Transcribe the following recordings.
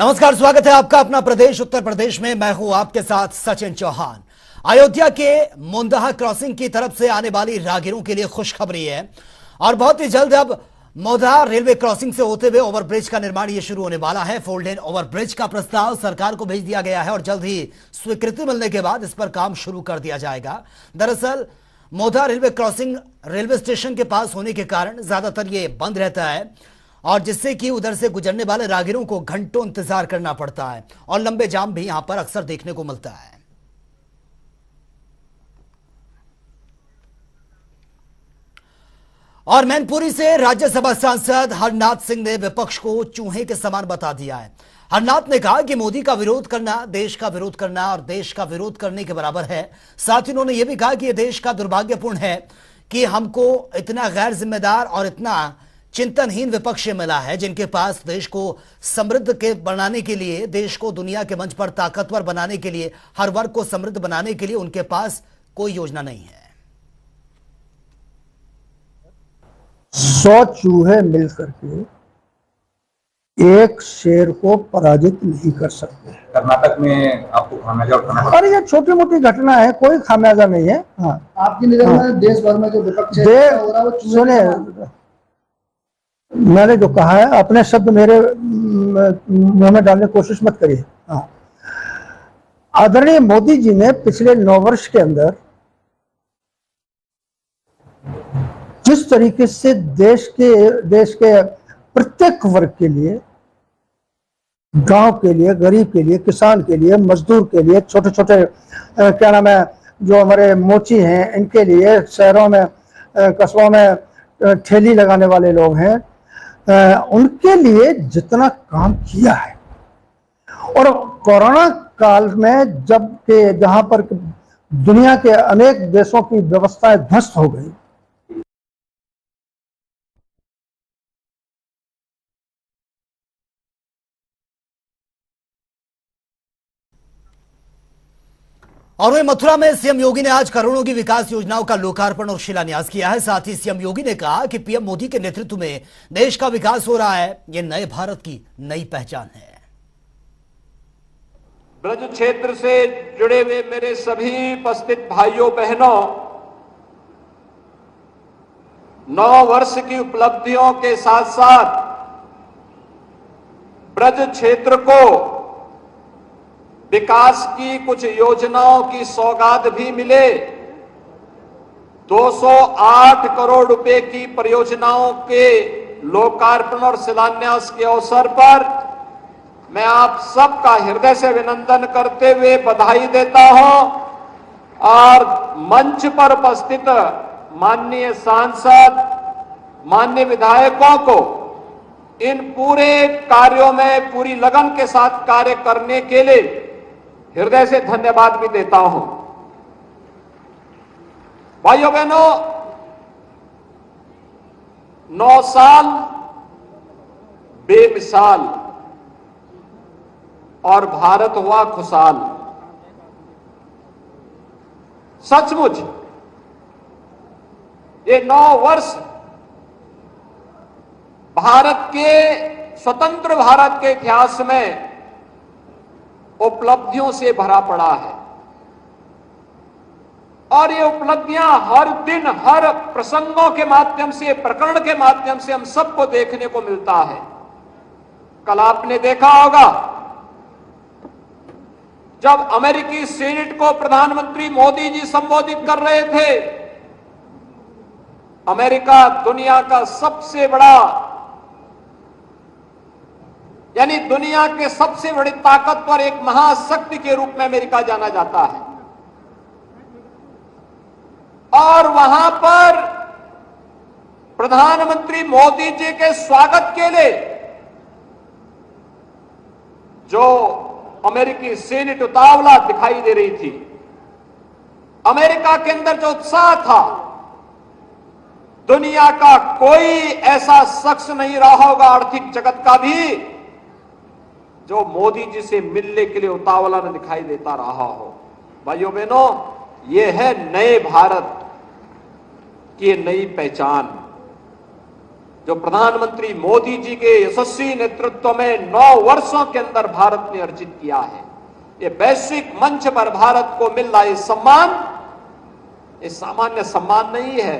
नमस्कार, स्वागत है आपका अपना प्रदेश उत्तर प्रदेश में। मैं हूं आपके साथ सचिन चौहान। अयोध्या के मोंदहा क्रॉसिंग की तरफ से आने वाली राहगीरों के लिए खुशखबरी है और बहुत ही जल्द अब मोंदहा रेलवे क्रॉसिंग से होते हुए ओवरब्रिज का निर्माण ये शुरू होने वाला है। 4 लेन ओवरब्रिज का प्रस्ताव सरकार को भेज दिया गया है और जल्द ही स्वीकृति मिलने के बाद इस पर काम शुरू कर दिया जाएगा। दरअसल मोंदहा रेलवे क्रॉसिंग रेलवे स्टेशन के पास होने के कारण ज्यादातर ये बंद रहता है और जिससे कि उधर से गुजरने वाले राहगीरों को घंटों इंतजार करना पड़ता है और लंबे जाम भी यहां पर अक्सर देखने को मिलता है। और मैनपुरी से राज्यसभा सांसद हरनाथ सिंह ने विपक्ष को चूहे के समान बता दिया है। हरनाथ ने कहा कि मोदी का विरोध करना देश का विरोध करना और देश का विरोध करने के बराबर है। साथ ही उन्होंने यह भी कहा कि यह देश का दुर्भाग्यपूर्ण है कि हमको इतना गैर जिम्मेदार और इतना चिंतनहीन विपक्ष मिला है जिनके पास देश को समृद्ध के बनाने के लिए, देश को दुनिया के मंच पर ताकतवर बनाने के लिए, हर वर्ग को समृद्ध बनाने के लिए उनके पास कोई योजना नहीं है। 100 चूहे मिलकर के एक शेर को पराजित नहीं कर सकते। कर्नाटक में आपको खामियाजा उठाना पड़ा। अरे ये छोटी मोटी घटना है, कोई खामियाजा नहीं है। हाँ, आपकी निगाह में देश भर में जो विपक्ष हो रहा है वो सुने, मैंने जो कहा है अपने शब्द मेरे मुंह में डालने की कोशिश मत करिए। हाँ, आदरणीय मोदी जी ने पिछले 9 वर्ष के अंदर जिस तरीके से देश के प्रत्येक वर्ग के लिए, गांव के लिए, गरीब के लिए, किसान के लिए, मजदूर के लिए, छोटे छोटे क्या नाम है जो हमारे मोची हैं इनके लिए, शहरों में कस्बों में ठेली लगाने वाले लोग हैं, उनके लिए जितना काम किया है। और कोरोना काल में जहां पर दुनिया के अनेक देशों की व्यवस्थाएं ध्वस्त हो गई, और वहीं मथुरा में सीएम योगी ने आज करोड़ों की विकास योजनाओं का लोकार्पण और शिलान्यास किया है। साथ ही सीएम योगी ने कहा कि पीएम मोदी के नेतृत्व में देश का विकास हो रहा है, यह नए भारत की नई पहचान है। ब्रज क्षेत्र से जुड़े हुए मेरे सभी उपस्थित भाइयों बहनों, 9 वर्ष की उपलब्धियों के साथ साथ ब्रज क्षेत्र को विकास की कुछ योजनाओं की सौगात भी मिले। 208 करोड़ रुपए की परियोजनाओं के लोकार्पण और शिलान्यास के अवसर पर मैं आप सबका हृदय से अभिनंदन करते हुए बधाई देता हूं और मंच पर उपस्थित माननीय सांसद, माननीय विधायकों को इन पूरे कार्यों में पूरी लगन के साथ कार्य करने के लिए हृदय से धन्यवाद भी देता हूं। भाइयों बहनों, 9 साल बेमिसाल और भारत हुआ खुशहाल। सचमुच ये 9 वर्ष भारत के, स्वतंत्र भारत के इतिहास में उपलब्धियों से भरा पड़ा है और ये उपलब्धियां हर दिन, हर प्रसंगों के माध्यम से, प्रकरण के माध्यम से हम सबको देखने को मिलता है। कल आपने देखा होगा जब अमेरिकी सीनेट को प्रधानमंत्री मोदी जी संबोधित कर रहे थे। अमेरिका दुनिया का सबसे बड़ा, यानी दुनिया के सबसे बड़ी ताकतवर एक महाशक्ति के रूप में अमेरिका जाना जाता है और वहां पर प्रधानमंत्री मोदी जी के स्वागत के लिए जो अमेरिकी सीनेट उतावला दिखाई दे रही थी, अमेरिका के अंदर जो उत्साह था, दुनिया का कोई ऐसा शख्स नहीं रहा होगा आर्थिक जगत का भी जो मोदी जी से मिलने के लिए उतावला न दिखाई देता रहा हो। भाइयों बहनों, ये है नए भारत की नई पहचान। जो प्रधानमंत्री मोदी जी के यशस्वी नेतृत्व में 9 वर्षों के अंदर भारत ने अर्जित किया है, ये वैश्विक मंच पर भारत को मिल रहा ये सम्मान, ये सामान्य सम्मान नहीं है,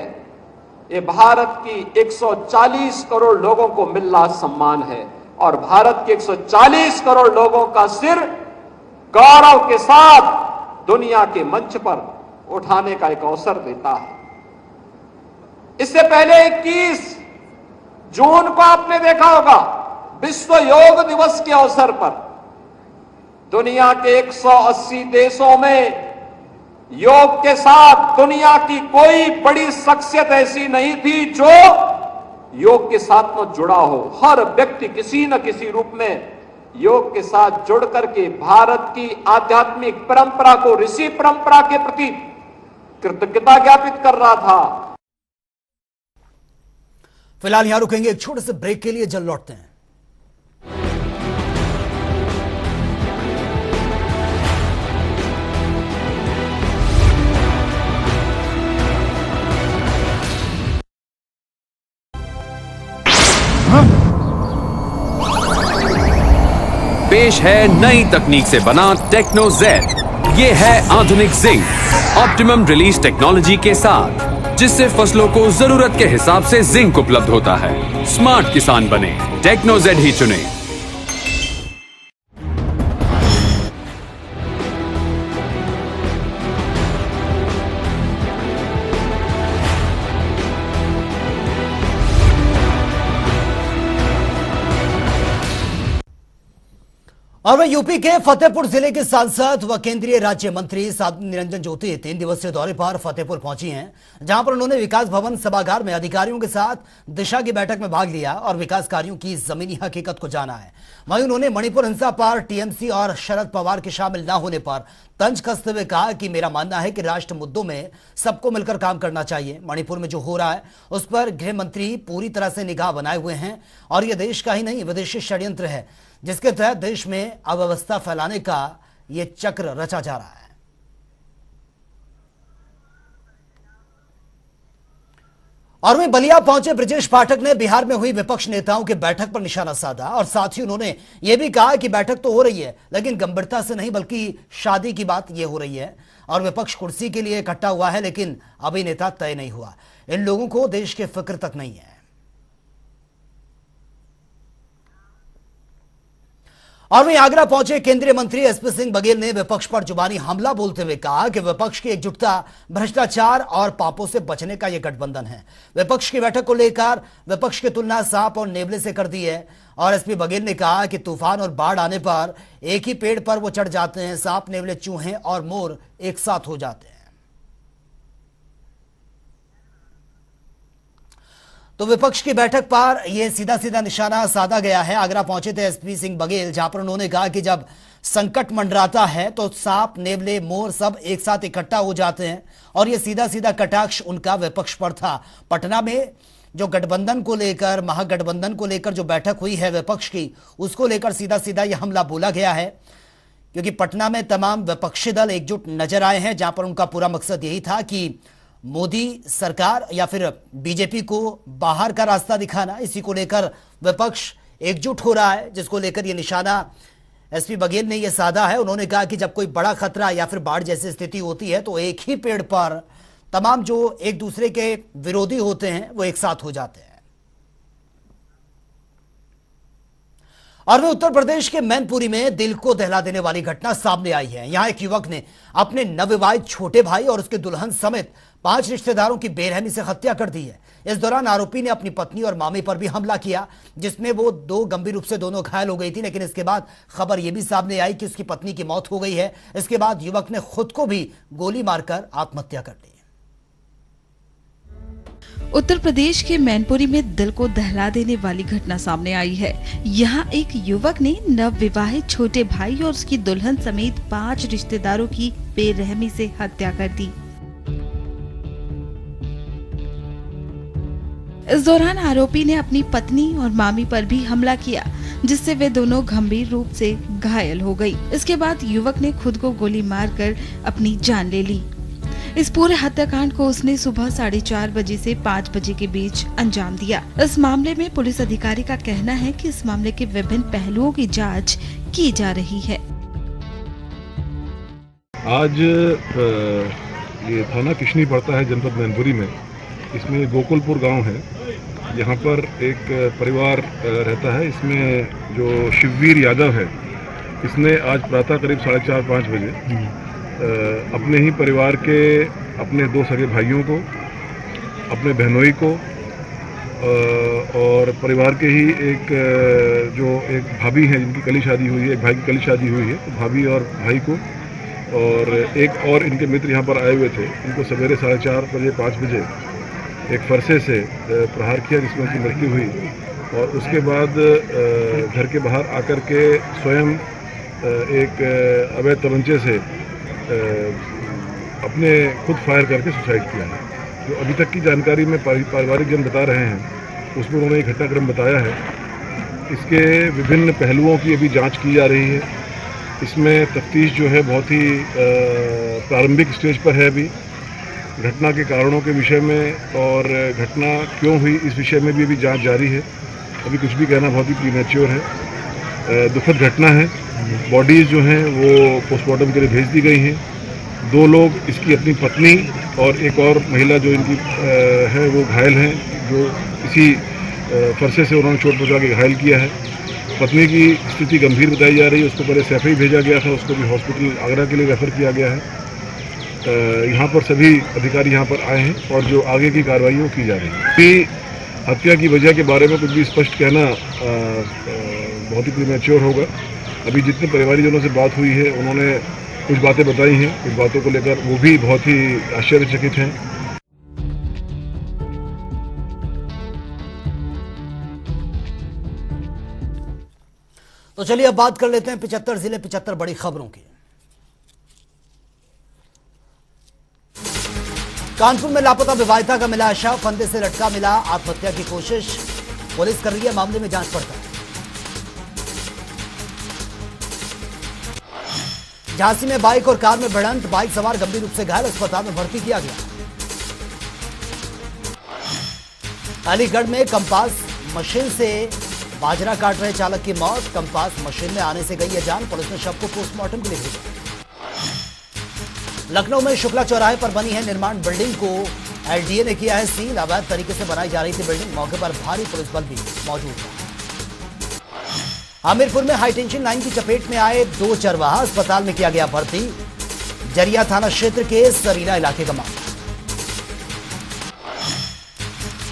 ये भारत की 140 करोड़ लोगों को मिल रहा सम्मान है। और भारत के 140 करोड़ लोगों का सिर गौरव के साथ दुनिया के मंच पर उठाने का एक अवसर देता है। इससे पहले 21 जून को आपने देखा होगा, विश्व योग दिवस के अवसर पर दुनिया के 180 देशों में योग के साथ दुनिया की कोई बड़ी शख्सियत ऐसी नहीं थी जो योग के साथ में जुड़ा हो। हर व्यक्ति किसी न किसी रूप में योग के साथ जुड़ करके भारत की आध्यात्मिक परंपरा को, ऋषि परंपरा के प्रति कृतज्ञता ज्ञापित कर रहा था। फिलहाल यहां रुकेंगे, एक छोटे से ब्रेक के लिए, जल्द लौटते हैं। पेश है नई तकनीक से बना टेक्नो जेड। ये है आधुनिक जिंक ऑप्टिमम रिलीज टेक्नोलॉजी के साथ, जिससे फसलों को जरूरत के हिसाब से जिंक उपलब्ध होता है। स्मार्ट किसान बने, टेक्नो जेड ही चुने। और वह यूपी के फतेहपुर जिले के सांसद व केंद्रीय राज्य मंत्री साध्वी निरंजन ज्योति 3 दिवसीय दौरे पर फतेहपुर पहुंची हैं, जहां पर उन्होंने विकास भवन सभागार में अधिकारियों के साथ दिशा की बैठक में भाग लिया और विकास कार्यों की जमीनी हकीकत को जाना है। वहीं उन्होंने मणिपुर हिंसा पर टीएमसी और शरद पवार के शामिल न होने पर तंज कसते हुए कहा कि मेरा मानना है कि राष्ट्र मुद्दों में सबको मिलकर काम करना चाहिए। मणिपुर में जो हो रहा है उस पर गृह मंत्री पूरी तरह से निगाह बनाए हुए हैं और यह देश का ही नहीं विदेशी षड्यंत्र है, जिसके तहत देश में अव्यवस्था फैलाने का यह चक्र रचा जा रहा है। और वहीं बलिया पहुंचे ब्रजेश पाठक ने बिहार में हुई विपक्ष नेताओं की बैठक पर निशाना साधा और साथ ही उन्होंने यह भी कहा कि बैठक तो हो रही है लेकिन गंभीरता से नहीं बल्कि शादी की बात यह हो रही है और विपक्ष कुर्सी के लिए इकट्ठा हुआ है लेकिन अभी नेता तय नहीं हुआ। इन लोगों को देश की फिक्र तक नहीं है। और वहीं आगरा पहुंचे केंद्रीय मंत्री एसपी सिंह बघेल ने विपक्ष पर जुबानी हमला बोलते हुए कहा कि विपक्ष की एकजुटता भ्रष्टाचार और पापों से बचने का यह गठबंधन है। विपक्ष की बैठक को लेकर विपक्ष की तुलना सांप और नेवले से कर दी है और एसपी बघेल ने कहा कि तूफान और बाढ़ आने पर एक ही पेड़ पर वो चढ़ जाते हैं, सांप, नेवले, चूहे और मोर एक साथ हो जाते हैं। तो विपक्ष की बैठक पर यह सीधा सीधा निशाना साधा गया है। आगरा पहुंचे थे एसपी सिंह बघेल, जहां पर उन्होंने कहा कि जब संकट मंडराता है तो सांप, नेवले, मोर सब एक साथ इकट्ठा हो जाते हैं और यह सीधा सीधा कटाक्ष उनका विपक्ष पर था। पटना में जो गठबंधन को लेकर, महागठबंधन को लेकर जो बैठक हुई है विपक्ष की, उसको लेकर सीधा सीधा यह हमला बोला गया है, क्योंकि पटना में तमाम विपक्षी दल एकजुट नजर आए हैं, जहां पर उनका पूरा मकसद यही था कि मोदी सरकार या फिर बीजेपी को बाहर का रास्ता दिखाना। इसी को लेकर विपक्ष एकजुट हो रहा है, जिसको लेकर यह निशाना एसपी बघेल ने यह साधा है। उन्होंने कहा कि जब कोई बड़ा खतरा या फिर बाढ़ जैसी स्थिति होती है तो एक ही पेड़ पर तमाम जो एक दूसरे के विरोधी होते हैं वो एक साथ हो जाते हैं। और वह उत्तर प्रदेश के मैनपुरी में दिल को दहला देने वाली घटना सामने आई है। यहां एक युवक ने अपने नवविवाहित छोटे भाई और उसके दुल्हन समेत 5 रिश्तेदारों की बेरहमी से हत्या कर दी है। इस दौरान आरोपी ने अपनी पत्नी और मामी पर भी हमला किया, जिसमें वो 2 गंभीर रूप से दोनों घायल हो गई थी, लेकिन इसके बाद खबर यह भी सामने आई कि उसकी पत्नी की मौत हो गई है। इसके बाद युवक ने खुद को भी गोली मारकर आत्महत्या कर ली। उत्तर प्रदेश के मैनपुरी में दिल को दहला देने वाली घटना सामने आई है। यहाँ एक युवक ने नवविवाहित छोटे भाई और उसकी दुल्हन समेत 5 रिश्तेदारों की बेरहमी से हत्या कर दी। इस दौरान आरोपी ने अपनी पत्नी और मामी पर भी हमला किया, जिससे वे दोनों गंभीर रूप से घायल हो गई। इसके बाद युवक ने खुद को गोली मारकर अपनी जान ले ली। इस पूरे हत्याकांड को उसने सुबह 4:30 बजे से 5 बजे के बीच अंजाम दिया। इस मामले में पुलिस अधिकारी का कहना है कि इस मामले के विभिन्न पहलुओं की जांच की जा रही है। आज ये थाना किशनी पड़ता है जनपद मैनपुरी में। इसमें गोकुलपुर गांव है। यहाँ पर एक परिवार रहता है। इसमें जो शिववीर यादव है, इसने आज प्रातः करीब 4:30-5 बजे अपने ही परिवार के अपने 2 सगे भाइयों को, अपने बहनोई को और परिवार के ही एक भाभी हैं जिनकी कली शादी हुई है, एक भाई की कली शादी हुई है, तो भाभी और भाई को और एक और इनके मित्र यहाँ पर आए हुए थे, इनको सवेरे 4:30 बजे 5 बजे एक फरसे से प्रहार किया जिसमें उनकी मृत्यु हुई। और उसके बाद घर के बाहर आकर के स्वयं एक अवैध तमंचे से अपने खुद फायर करके सुसाइड किया है। जो अभी तक की जानकारी में पारिवारिक जन बता रहे हैं, उसमें उन्होंने एक घटनाक्रम बताया है। इसके विभिन्न पहलुओं की अभी जांच की जा रही है। इसमें तफ्तीश जो है बहुत ही प्रारंभिक स्टेज पर है। अभी घटना के कारणों के विषय में और घटना क्यों हुई इस विषय में भी अभी जांच जारी है। अभी कुछ भी कहना बहुत ही प्रीमेच्योर है। दुखद घटना है। बॉडीज़ जो हैं वो पोस्टमार्टम के लिए भेज दी गई हैं। 2 लोग, इसकी अपनी पत्नी और एक और महिला जो इनकी है वो घायल हैं, जो इसी फरसे से उन्होंने चोट पहुँचा के घायल किया है। पत्नी की स्थिति गंभीर बताई जा रही है। उसको पहले सैफई भेजा गया था, उसको भी हॉस्पिटल आगरा के लिए रेफ़र किया गया है। यहाँ पर सभी अधिकारी यहाँ पर आए हैं और जो आगे की कार्रवाई की जा रही है। कि हत्या की वजह के बारे में कुछ भी स्पष्ट कहना बहुत ही प्रीमेच्योर होगा। अभी जितने परिवारजनों से बात हुई है उन्होंने कुछ बातें बताई हैं, कुछ बातों को लेकर वो भी बहुत ही आश्चर्यचकित हैं। तो चलिए अब बात कर लेते हैं 75 जिले 75 बड़ी खबरों की। कानपुर में लापता विवाहिता का मिला शव, फंदे से लटका मिला, आत्महत्या की कोशिश। पुलिस कर रही है मामले में जांच पड़ताल। झांसी में बाइक और कार में भिड़ंत, बाइक सवार गंभीर रूप से घायल, अस्पताल में भर्ती किया गया। अलीगढ़ में कंपास मशीन से बाजरा काट रहे चालक की मौत, कंपास मशीन में आने से गई है जान। पुलिस ने शव को पोस्टमार्टम के लिए भेजा। लखनऊ में शुक्ला चौराहे पर बनी है निर्माण बिल्डिंग को एलडीए ने किया है सील। अवैध तरीके से बनाई जा रही थी बिल्डिंग। मौके पर भारी पुलिस बल भी मौजूद था। हमीरपुर में हाईटेंशन लाइन की चपेट में आए 2 चरवाहा, अस्पताल में किया गया भर्ती। जरिया थाना क्षेत्र के सरीना इलाके का मामला।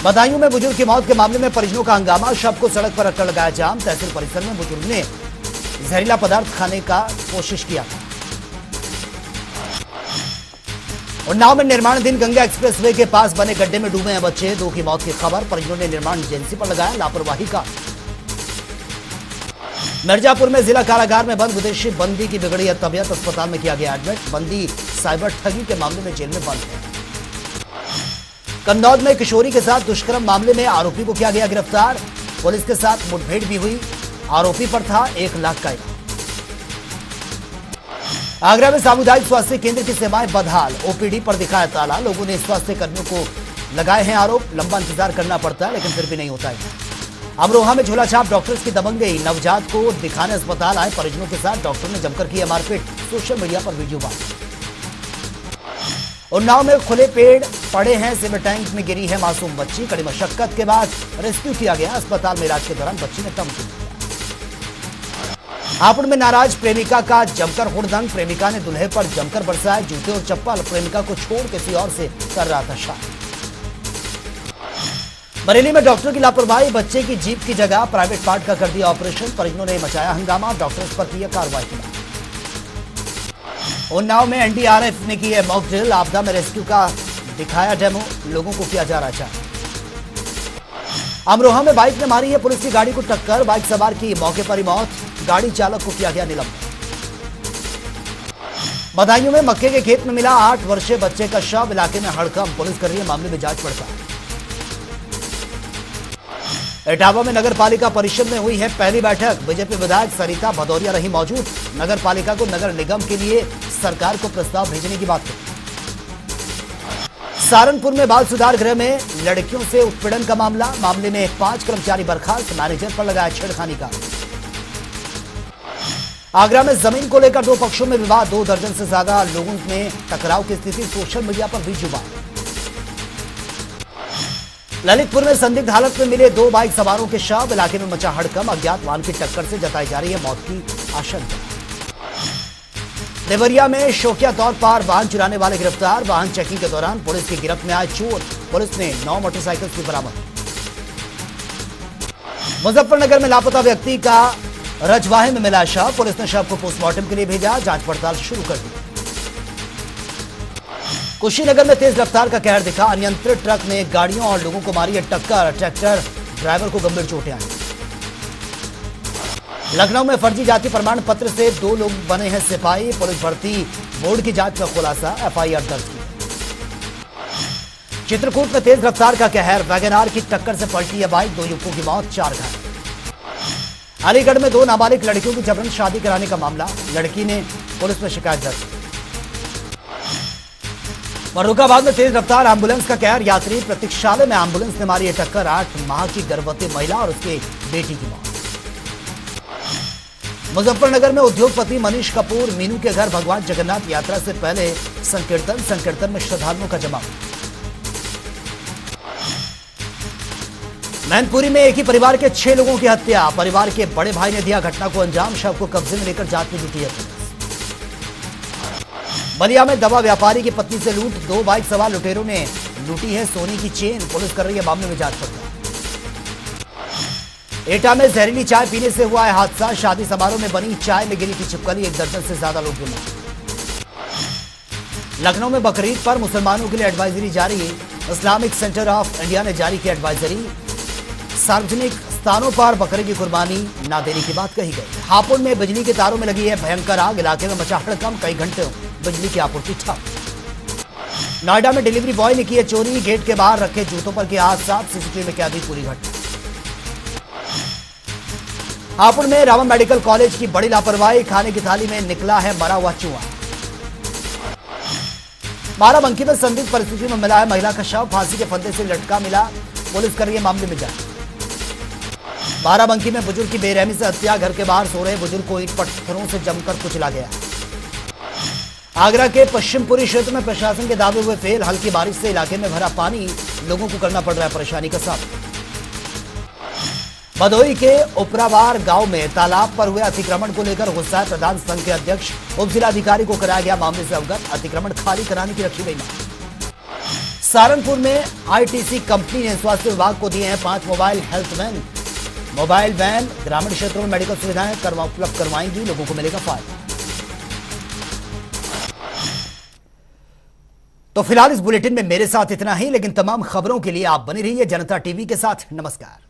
बदायूं में बुजुर्ग की मौत के मामले में परिजनों का हंगामा, शव को सड़क पर रखकर लगाया जाम। तहसील परिसर में बुजुर्ग ने जहरीला पदार्थ खाने का कोशिश किया था। उन्नाव में निर्माणाधीन गंगा एक्सप्रेसवे के पास बने गड्ढे में डूबे हैं बच्चे, 2 की मौत की खबर। परिजनों ने निर्माण एजेंसी पर लगाया लापरवाही का। मिर्जापुर में जिला कारागार में बंद विदेशी बंदी की बिगड़ी है तबीयत, अस्पताल में किया गया एडमिट। बंदी साइबर ठगी के मामले में जेल में बंद है। कन्नौज में किशोरी के साथ दुष्कर्म मामले में आरोपी को किया गया गिरफ्तार। पुलिस के साथ मुठभेड़ भी हुई। आरोपी पर था 1 लाख का इनाम। आगरा में सामुदायिक स्वास्थ्य केंद्र की सेवाएं बदहाल, ओपीडी पर दिखाया ताला। लोगों ने स्वास्थ्य कर्मियों को लगाए हैं आरोप। लंबा इंतजार करना पड़ता है लेकिन फिर भी नहीं होता है। अमरोहा में झोलाछाप डॉक्टर्स की दबंगई, नवजात को दिखाने अस्पताल आए परिजनों के साथ डॉक्टर ने जमकर की मारपीट। सोशल मीडिया पर वीडियो वायरल। उन्नाव में खुले पेड़ पड़े हैं, सीवर टैंक में गिरी है मासूम बच्ची। कड़ी मशक्कत के बाद रेस्क्यू किया गया। अस्पताल में इलाज के दौरान बच्ची ने दम तोड़ दिया। हापुड़ में नाराज प्रेमिका का जमकर हुड़दंग, प्रेमिका ने दुल्हे पर जमकर बरसाए जूते और चप्पल। प्रेमिका को छोड़ किसी और से कर रहा था शादी। बरेली में डॉक्टर की लापरवाही, बच्चे की जीप की जगह प्राइवेट पार्ट का कर दिया ऑपरेशन। परिजनों ने मचाया हंगामा, डॉक्टर्स पर की कार्रवाई। उन्नाव में एनडीआरएफ ने की है मॉक ड्रिल, आपदा में रेस्क्यू का दिखाया डेमो, लोगों को किया जा रहा चार्ज। अमरोहा में बाइक ने मारी है पुलिस की गाड़ी को टक्कर, बाइक सवार की मौके पर ही मौत, गाड़ी चालक को किया गया निलंबित। बदायूं में मक्के के खेत में मिला 8 वर्षीय बच्चे का शव, इलाके में हड़कंप, पुलिस कर रही है मामले में जांच पड़ताल। इटावा में नगर पालिका परिषद में हुई है पहली बैठक, बीजेपी विधायक सरिता भदौरिया रही मौजूद। नगर पालिका को नगर निगम के लिए सरकार को प्रस्ताव भेजने की बात कही। सहारनपुर में बाल सुधार गृह में लड़कियों से उत्पीड़न का मामले में 5 कर्मचारी बर्खास्त, मैनेजर पर लगाया छेड़खानी का। आगरा में जमीन को लेकर 2 पक्षों में विवाद, 2 दर्जन से ज्यादा लोगों में टकराव की स्थिति, सोशल मीडिया पर वीडियो वायरल। ललितपुर में संदिग्ध हालत में मिले 2 बाइक सवारों के शव, इलाके में मचा हड़कंप, अज्ञात वाहन की टक्कर से जताई जा रही है मौत की आशंका। देवरिया में शौकिया तौर पर वाहन चुराने वाले गिरफ्तार, वाहन चेकिंग के दौरान पुलिस की गिरफ्त में आए चोर, पुलिस ने 9 मोटरसाइकिल की बरामद। मुजफ्फरनगर में लापता व्यक्ति का रजवाहे में मिला शव, पुलिस ने शव को पोस्टमार्टम के लिए भेजा, जांच पड़ताल शुरू कर दी। कुशीनगर में तेज रफ्तार का कहर दिखा, अनियंत्रित ट्रक ने गाड़ियों और लोगों को मारी है टक्कर, ट्रैक्टर ड्राइवर को गंभीर चोटें आई। लखनऊ में फर्जी जाति प्रमाण पत्र से 2 लोग बने हैं सिपाही, पुलिस भर्ती बोर्ड की जांच का खुलासा, एफआईआर दर्ज की। चित्रकूट में तेज रफ्तार का कहर, वैगनआर की टक्कर से पलटी है बाइक, 2 युवकों की मौत, 4 घायल। अलीगढ़ में 2 नाबालिग लड़कियों की जबरन शादी कराने का मामला, लड़की ने पुलिस में शिकायत दर्ज। फर्रुखाबाद में तेज रफ्तार एम्बुलेंस का कहर, यात्री प्रतीक्षालय में एम्बुलेंस ने मारी है टक्कर, 8 माह की गर्भवती महिला और उसके बेटी की मौत। मुजफ्फरनगर में उद्योगपति मनीष कपूर मीनू के घर भगवान जगन्नाथ यात्रा से पहले संकीर्तन में श्रद्धालुओं का जमाव। मैनपुरी में एक ही परिवार के 6 लोगों की हत्या, परिवार के बड़े भाई ने दिया घटना को अंजाम, शव को कब्जे में लेकर जांच में जुटी है पुलिस। बलिया में दवा व्यापारी की पत्नी से लूट, 2 बाइक सवार लुटेरों ने लूटी है सोने की चेन, पुलिस कर रही है मामले में जांच पड़ताल। एटा में जहरीली चाय पीने से हुआ है हादसा, शादी समारोह में बनी चाय में गिरी थी छिपकली, 1 दर्जन से ज्यादा लोग बीमार। लखनऊ में बकरीद पर मुसलमानों के लिए एडवाइजरी जारी, इस्लामिक सेंटर ऑफ इंडिया ने जारी की एडवाइजरी, सार्वजनिक स्थानों पर बकरे की कुर्बानी न देने की बात कही गई। हापुड़ में बिजली के तारों में लगी है भयंकर आग, इलाके में मचा हड़कंप, कई घंटे बिजली की आपूर्ति ठप। नोएडा में डिलीवरी बॉय ने की है चोरी, गेट के बाहर रखे जूतों पर किया हाथ साफ, सीसीटीवी में कैद पूरी घटना। हापुड़ में रामा मेडिकल कॉलेज की बड़ी लापरवाही, खाने की थाली में निकला है मरा हुआ चूहा। बाराबंकी में संदिग्ध परिस्थिति में मिला है महिला का शव, फांसी के फंदे से लटका मिला, पुलिस कर रही है मामले में जांच। बाराबंकी में बुजुर्ग की बेरहमी से हत्या, घर के बाहर सो रहे बुजुर्ग को ईंट पत्थरों से जमकर कुचला गया। आगरा के पश्चिमपुरी क्षेत्र में प्रशासन के दावे हुए फेल, हल्की बारिश से इलाके में भरा पानी, लोगों को करना पड़ रहा है परेशानी का सामना। भदोही के उपरावार गांव में तालाब पर हुए अतिक्रमण को लेकर गुस्सा प्रधान संघ के अध्यक्ष उप जिलाधिकारी को कराया गया मामले से अवगत, अतिक्रमण खाली कराने की रखी गई मांग। सहारनपुर में आईटीसी कंपनी ने स्वास्थ्य विभाग को दिए हैं 5 mobile health van, mobile van ग्रामीण क्षेत्रों में मेडिकल सुविधाएं उपलब्ध करवाएंगी, लोगों को मिलेगा फायदा। तो फिलहाल इस बुलेटिन में मेरे साथ इतना ही, लेकिन तमाम खबरों के लिए आप बने रहिए जनता टीवी के साथ। नमस्कार।